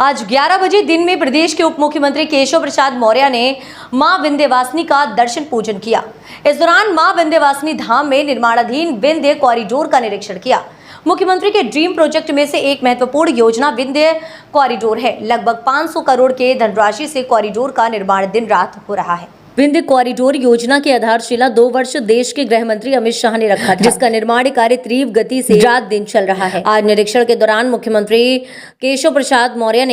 आज 11 बजे दिन में प्रदेश के उप मुख्यमंत्री केशव प्रसाद मौर्य ने मां विंध्यवासिनी का दर्शन पूजन किया। इस दौरान मां विंध्यवासिनी धाम में निर्माणाधीन विंध्य कॉरिडोर का निरीक्षण किया। मुख्यमंत्री के ड्रीम प्रोजेक्ट में से एक महत्वपूर्ण योजना विंध्य कॉरिडोर है। लगभग 500 करोड़ के धनराशि से कॉरिडोर का निर्माण दिन रात हो रहा है। विंध्य कॉरिडोर योजना की आधारशिला 2 वर्ष देश के गृह मंत्री अमित शाह ने रखा था, जिसका निर्माण कार्य तीव्र गति से रात दिन चल रहा है। आज निरीक्षण के दौरान उप मुख्यमंत्री केशव प्रसाद मौर्य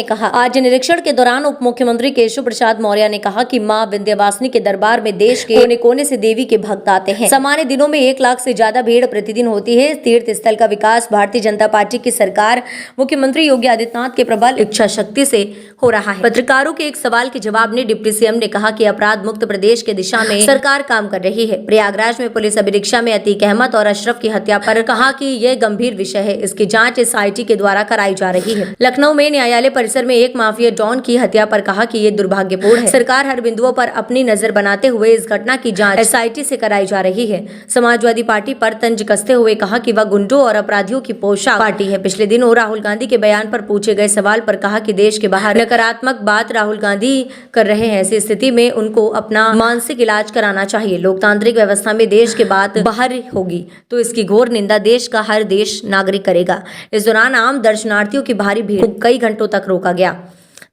ने कहा कि मां विंध्यवासिनी के दरबार में देश के कोने कोने से देवी के भक्त आते हैं। सामान्य दिनों में 1 लाख से ज्यादा भीड़ प्रतिदिन होती है। तीर्थ स्थल का विकास भारतीय जनता पार्टी की सरकार मुख्यमंत्री योगी आदित्यनाथ के प्रबल इच्छा शक्ति से हो रहा है। पत्रकारों के एक सवाल के जवाब में डिप्टी सीएम ने कहा कि अपराध मुक्त प्रदेश के दिशा में सरकार काम कर रही है। प्रयागराज में पुलिस अभिरीक्षा में अतीक अहमद और अशरफ की हत्या पर कहा कि यह गंभीर विषय है। इसकी जांच SIT के द्वारा कराई जा रही है। लखनऊ में न्यायालय परिसर में एक माफिया डॉन की हत्या पर कहा कि ये दुर्भाग्यपूर्ण है। सरकार हर बिंदुओं पर अपनी नजर बनाते हुए इस घटना की जांच SIT से कराई जा रही है। समाजवादी पार्टी पर तंज कसते हुए कहा कि वह गुंडों और अपराधियों की पोशाक पार्टी है। पिछले दिनों राहुल गांधी के बयान पर पूछे गए सवाल पर कहा कि देश के बाहर नकारात्मक बात राहुल गांधी कर रहे हैं। ऐसी स्थिति में उनको अपना मानसिक इलाज कराना चाहिए। लोकतांत्रिक व्यवस्था में देश के बात बाहर होगी तो इसकी घोर निंदा देश का हर देश नागरिक करेगा। इस दौरान आम दर्शनार्थियों की भारी भीड़ को कई घंटों तक रोका गया।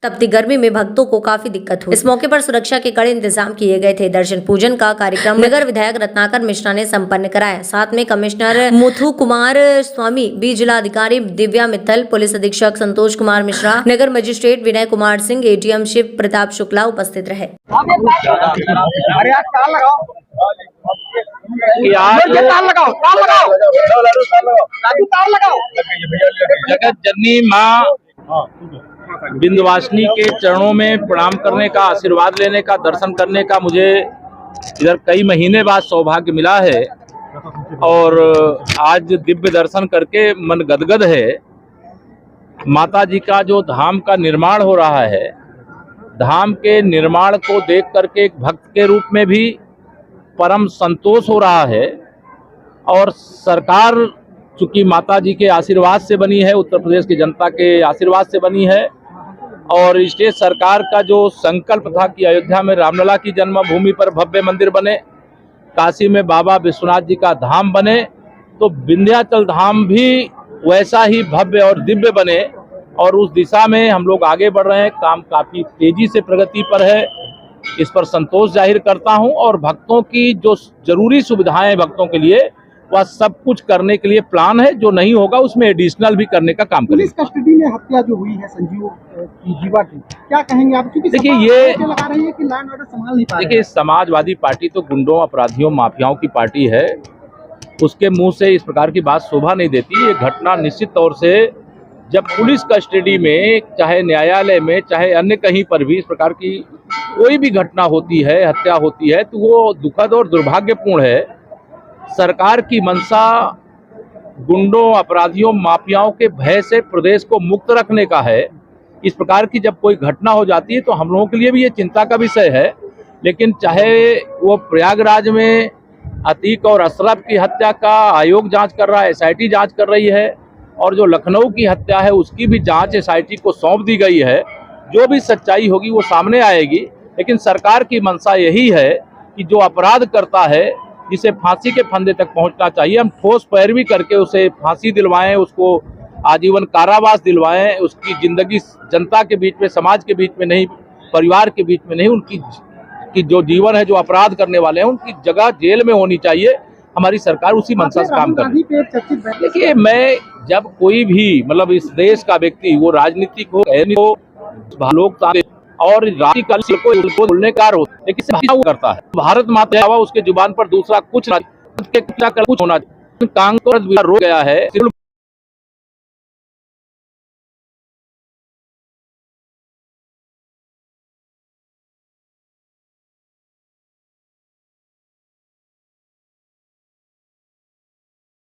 तपती गर्मी में भक्तों को काफी दिक्कत हुई। इस मौके पर सुरक्षा के कड़े इंतजाम किए गए थे। दर्शन पूजन का कार्यक्रम नगर विधायक रत्नाकर मिश्रा ने संपन्न कराया। साथ में कमिश्नर मुथु कुमार स्वामी, बी जिलाधिकारी दिव्या मित्तल, पुलिस अधीक्षक संतोष कुमार मिश्रा, नगर मजिस्ट्रेट विनय कुमार सिंह, ADM शिव प्रताप शुक्ला उपस्थित रहे। जगत जननी माँ विंध्यवासिनी के चरणों में प्रणाम करने का, आशीर्वाद लेने का, दर्शन करने का मुझे इधर कई महीने बाद सौभाग्य मिला है और आज दिव्य दर्शन करके मन गदगद है। माता जी का जो धाम का निर्माण हो रहा है, धाम के निर्माण को देख करके एक भक्त के रूप में भी परम संतोष हो रहा है। और सरकार चूंकि माता जी के आशीर्वाद से बनी है, उत्तर प्रदेश की जनता के आशीर्वाद से बनी है और स्टेट सरकार का जो संकल्प था कि अयोध्या में रामलला की जन्मभूमि पर भव्य मंदिर बने, काशी में बाबा विश्वनाथ जी का धाम बने, तो विंध्याचल धाम भी वैसा ही भव्य और दिव्य बने और उस दिशा में हम लोग आगे बढ़ रहे हैं। काम काफी तेजी से प्रगति पर है, इस पर संतोष जाहिर करता हूं और भक्तों की जो जरूरी सुविधाएं भक्तों के लिए वह सब कुछ करने के लिए प्लान है। जो नहीं होगा उसमें एडिशनल भी करने का काम करेंगे। पुलिस कस्टडी में हत्या जो हुई है संजीव की जीवा की, क्या कहेंगे आप? क्योंकि देखिए ये लगा रही है कि लॉ एंड ऑर्डर संभाल नहीं पा रहे। देखिए समाजवादी पार्टी तो गुंडों, अपराधियों, माफियाओं की पार्टी है। उसके मुंह से इस प्रकार की बात शोभा नहीं देती। ये घटना निश्चित तौर से जब पुलिस कस्टडी में, चाहे न्यायालय में, चाहे अन्य कहीं पर भी इस प्रकार की कोई भी घटना होती है, हत्या होती है, तो वो दुखद और दुर्भाग्यपूर्ण है। सरकार की मंशा गुंडों, अपराधियों, माफियाओं के भय से प्रदेश को मुक्त रखने का है। इस प्रकार की जब कोई घटना हो जाती है तो हम लोगों के लिए भी ये चिंता का विषय है। लेकिन चाहे वो प्रयागराज में अतीक और अशरफ की हत्या का आयोग जांच कर रहा है, SIT जांच कर रही है और जो लखनऊ की हत्या है उसकी भी जांच SIT को सौंप दी गई है। जो भी सच्चाई होगी वो सामने आएगी। लेकिन सरकार की मंशा यही है कि जो अपराध करता है, जिसे फांसी के फंदे तक पहुंचना चाहिए, हम ठोस पैरवी करके उसे फांसी दिलवाएं, उसको आजीवन कारावास दिलवाएं, उसकी जिंदगी जनता के बीच में, समाज के बीच में नहीं, परिवार के बीच में नहीं, उनकी जो जीवन है, जो अपराध करने वाले हैं उनकी जगह जेल में होनी चाहिए। हमारी सरकार उसी मंशा से काम कर रही है। देखिए मैं जब कोई भी मतलब इस देश का व्यक्ति, वो राजनीतिक हो, लोकतांत्रिक और राजनीतिक को बोलने का हो, लेकिन करता है भारत माता के अलावा उसके जुबान पर दूसरा कुछ होना, कांग्रेस रो गया है।